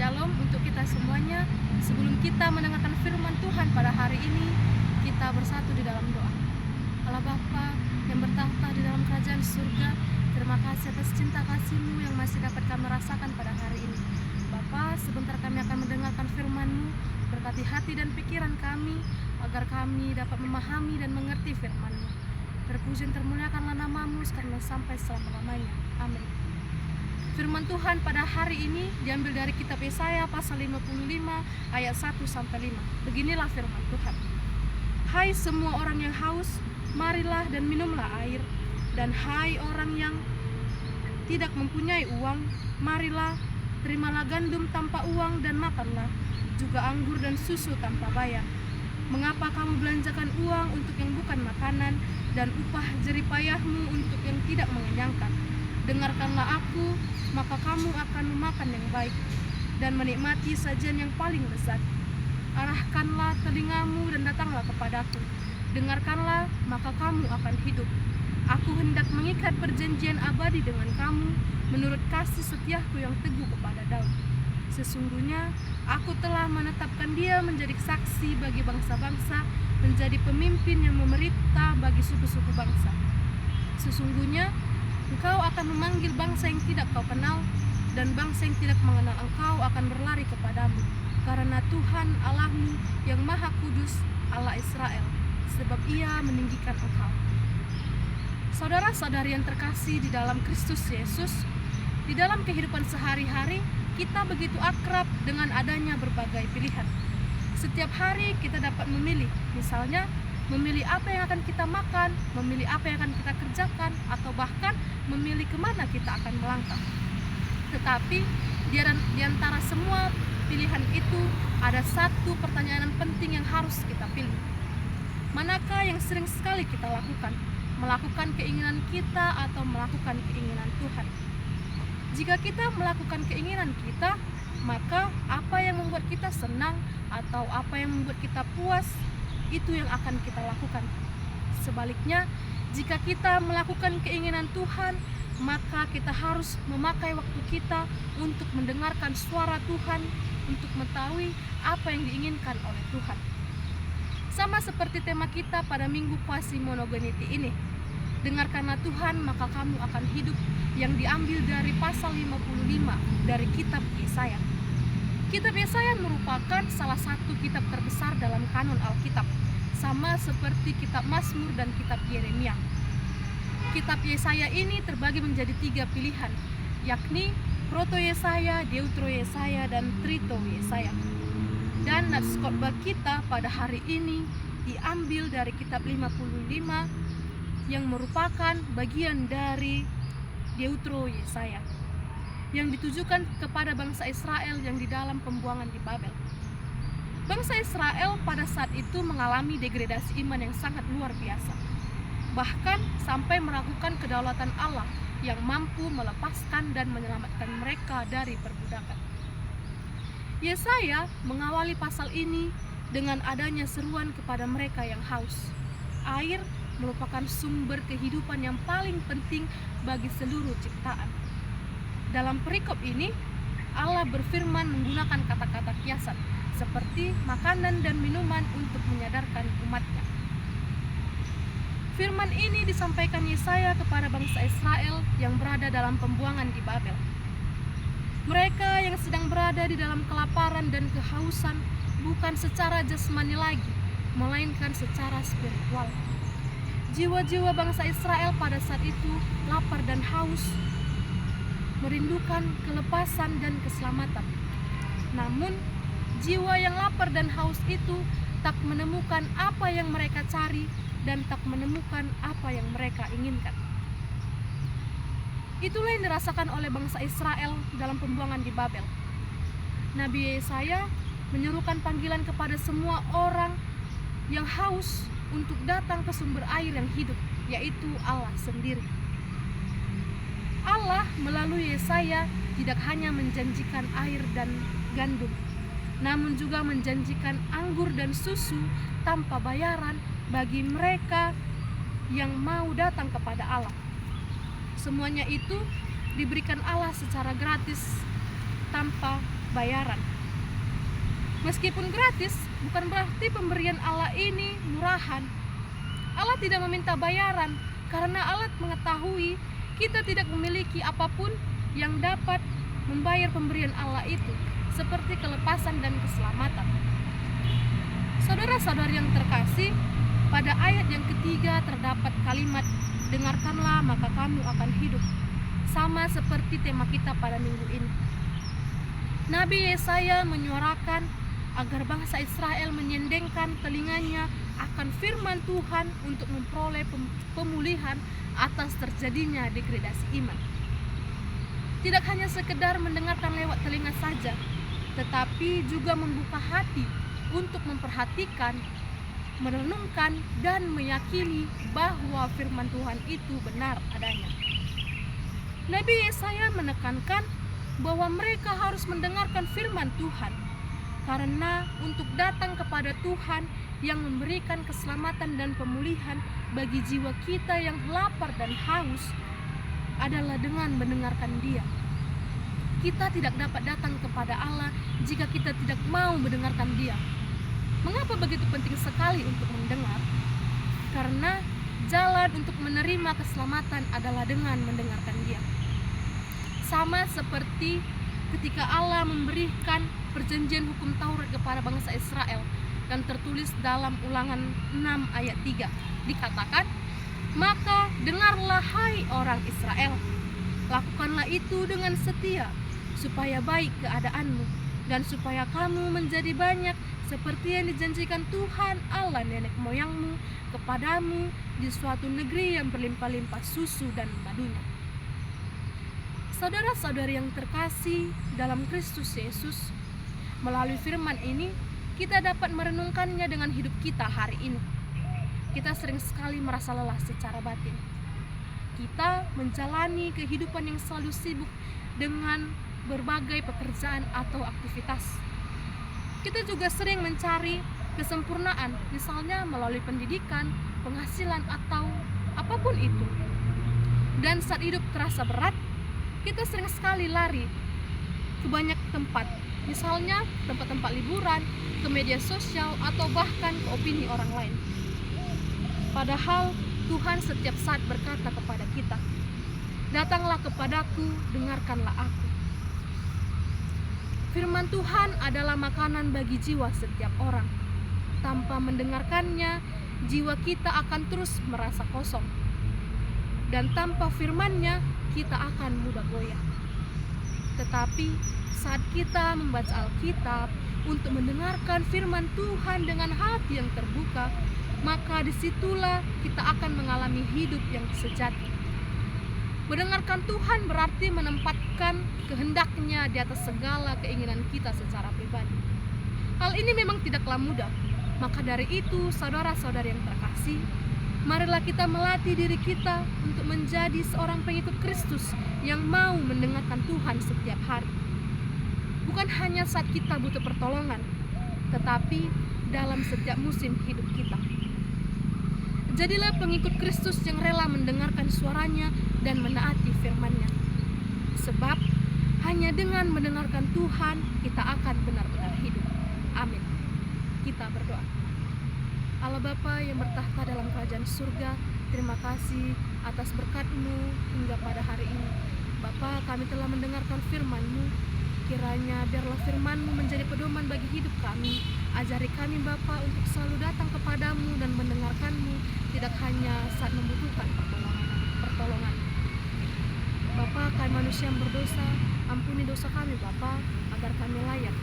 Shalom untuk kita semuanya. Sebelum kita mendengarkan firman Tuhan pada hari ini, kita bersatu di dalam doa. Allah Bapa yang bertahta di dalam kerajaan surga, terima kasih atas cinta kasih-Mu yang masih dapat kami rasakan pada hari ini. Bapa, sebentar kami akan mendengarkan firman-Mu. Berkati hati dan pikiran kami, agar kami dapat memahami dan mengerti firman-Mu. Terpuji dan termuliakanlah nama-Mu sekarang sampai selama-lamanya. Amin. Firman Tuhan pada hari ini diambil dari kitab Yesaya pasal 55 ayat 1-5. Beginilah firman Tuhan. Hai semua orang yang haus, marilah dan minumlah air. Dan hai orang yang tidak mempunyai uang, marilah, terimalah gandum tanpa uang dan makanlah, juga anggur dan susu tanpa bayar. Mengapa kamu belanjakan uang untuk yang bukan makanan, dan upah jerih payahmu untuk yang tidak mengenyangkan? Dengarkanlah aku, maka kamu akan memakan yang baik dan menikmati sajian yang paling lezat. Arahkanlah telingamu dan datanglah kepadaku. Dengarkanlah, maka kamu akan hidup. Aku hendak mengikat perjanjian abadi dengan kamu, menurut kasih setiaku yang teguh kepada Daud. Sesungguhnya aku telah menetapkan dia menjadi saksi bagi bangsa-bangsa, menjadi pemimpin yang memerintah bagi suku-suku bangsa. Sesungguhnya engkau akan memanggil bangsa yang tidak kau kenal, dan bangsa yang tidak mengenal engkau akan berlari kepadamu, karena Tuhan Allahmu yang Maha Kudus, Allah Israel, sebab Ia meninggikan engkau. Saudara-saudari yang terkasih di dalam Kristus Yesus, di dalam kehidupan sehari-hari kita begitu akrab dengan adanya berbagai pilihan. Setiap hari kita dapat memilih, misalnya memilih apa yang akan kita makan, memilih apa yang akan kita kerjakan, atau bahkan memilih kemana kita akan melangkah. Tetapi di antara semua pilihan itu ada satu pertanyaan penting yang harus kita pilih. Manakah yang sering sekali kita lakukan? Melakukan keinginan kita atau melakukan keinginan Tuhan? Jika kita melakukan keinginan kita, maka apa yang membuat kita senang atau apa yang membuat kita puas, itu yang akan kita lakukan. Sebaliknya, jika kita melakukan keinginan Tuhan, maka kita harus memakai waktu kita untuk mendengarkan suara Tuhan, untuk mengetahui apa yang diinginkan oleh Tuhan. Sama seperti tema kita pada minggu Quasi-Monogeniti ini, dengarkanlah Tuhan maka kamu akan hidup, yang diambil dari pasal 55 dari kitab Yesaya. Kitab Yesaya merupakan salah satu kitab terbesar dalam kanon Alkitab, sama seperti kitab Mazmur dan kitab Yeremia. Kitab Yesaya ini terbagi menjadi 3 pilihan, yakni Proto Yesaya, Deutero Yesaya, dan Trito Yesaya. Dan nats khotbah kita pada hari ini diambil dari kitab 55 yang merupakan bagian dari Deutero Yesaya, yang ditujukan kepada bangsa Israel yang di dalam pembuangan di Babel. Bangsa Israel pada saat itu mengalami degradasi iman yang sangat luar biasa, bahkan sampai meragukan kedaulatan Allah yang mampu melepaskan dan menyelamatkan mereka dari perbudakan. Yesaya mengawali pasal ini dengan adanya seruan kepada mereka yang haus. Air merupakan sumber kehidupan yang paling penting bagi seluruh ciptaan. Dalam perikop ini, Allah berfirman menggunakan kata-kata kiasan seperti makanan dan minuman untuk menyadarkan umatnya. Firman ini disampaikan Yesaya kepada bangsa Israel yang berada dalam pembuangan di Babel. Mereka yang sedang berada di dalam kelaparan dan kehausan bukan secara jasmani lagi, melainkan secara spiritual. Jiwa-jiwa bangsa Israel pada saat itu lapar dan haus, merindukan kelepasan dan keselamatan. Namun, jiwa yang lapar dan haus itu tak menemukan apa yang mereka cari dan tak menemukan apa yang mereka inginkan. Itulah yang dirasakan oleh bangsa Israel dalam pembuangan di Babel. Nabi Yesaya menyerukan panggilan kepada semua orang yang haus untuk datang ke sumber air yang hidup, yaitu Allah sendiri. Allah melalui Yesaya tidak hanya menjanjikan air dan gandum, namun juga menjanjikan anggur dan susu tanpa bayaran bagi mereka yang mau datang kepada Allah. Semuanya itu diberikan Allah secara gratis tanpa bayaran. Meskipun gratis, bukan berarti pemberian Allah ini murahan. Allah tidak meminta bayaran karena Allah mengetahui kita tidak memiliki apapun yang dapat membayar pemberian Allah itu, seperti kelepasan dan keselamatan. Saudara-saudari yang terkasih, pada ayat yang ketiga terdapat kalimat, dengarkanlah maka kamu akan hidup. Sama seperti tema kita pada minggu ini. Nabi Yesaya menyuarakan agar bangsa Israel menyendengkan telinganya akan firman Tuhan untuk memperoleh pemulihan atas terjadinya degradasi iman. Tidak hanya sekedar mendengarkan lewat telinga saja, tetapi juga membuka hati untuk memperhatikan, merenungkan, dan meyakini bahwa firman Tuhan itu benar adanya. Nabi Yesaya menekankan bahwa mereka harus mendengarkan firman Tuhan, karena untuk datang kepada Tuhan yang memberikan keselamatan dan pemulihan bagi jiwa kita yang lapar dan haus adalah dengan mendengarkan Dia. Kita tidak dapat datang kepada Allah jika kita tidak mau mendengarkan Dia. Mengapa begitu penting sekali untuk mendengar? Karena jalan untuk menerima keselamatan adalah dengan mendengarkan Dia. Sama seperti ketika Allah memberikan perjanjian hukum Taurat kepada bangsa Israel, dan tertulis dalam Ulangan 6 ayat 3, dikatakan, maka dengarlah hai orang Israel, lakukanlah itu dengan setia, supaya baik keadaanmu, dan supaya kamu menjadi banyak seperti yang dijanjikan Tuhan Allah nenek moyangmu kepadamu di suatu negeri yang berlimpah-limpah susu dan madunya. Saudara-saudari yang terkasih dalam Kristus Yesus, melalui firman ini kita dapat merenungkannya dengan hidup kita hari ini. Kita sering sekali merasa lelah secara batin. Kita menjalani kehidupan yang selalu sibuk dengan berbagai pekerjaan atau aktivitas. Kita juga sering mencari kesempurnaan, misalnya melalui pendidikan, penghasilan, atau apapun itu. Dan saat hidup terasa berat, kita sering sekali lari ke banyak tempat, misalnya tempat-tempat liburan, ke media sosial, atau bahkan ke opini orang lain. Padahal Tuhan setiap saat berkata kepada kita, datanglah kepadaku, dengarkanlah aku. Firman Tuhan adalah makanan bagi jiwa setiap orang. Tanpa mendengarkannya, jiwa kita akan terus merasa kosong. Dan tanpa firman-Nya, kita akan mudah goyah. Tetapi saat kita membaca Alkitab untuk mendengarkan firman Tuhan dengan hati yang terbuka, maka disitulah kita akan mengalami hidup yang sejati. Mendengarkan Tuhan berarti menempatkan kehendak-Nya di atas segala keinginan kita secara pribadi. Hal ini memang tidaklah mudah. Maka dari itu, saudara-saudari yang terkasih, marilah kita melatih diri kita untuk menjadi seorang pengikut Kristus yang mau mendengarkan Tuhan setiap hari. Bukan hanya saat kita butuh pertolongan, tetapi dalam setiap musim hidup kita. Jadilah pengikut Kristus yang rela mendengarkan suaranya dan menaati firman-Nya. Sebab hanya dengan mendengarkan Tuhan, kita akan benar-benar hidup. Amin. Kita berdoa. Allah Bapa yang bertahta dalam kerajaan surga, terima kasih atas berkat-Mu hingga pada hari ini. Bapa, kami telah mendengarkan firman-Mu. Kiranya biarlah firman-Mu menjadi pedoman bagi hidup kami. Ajari kami Bapa untuk selalu datang kepadamu dan mendengarkan-Mu, tidak hanya saat membutuhkan pertolongan. Bapa, kami manusia yang berdosa, ampuni dosa kami Bapa, agar kami layak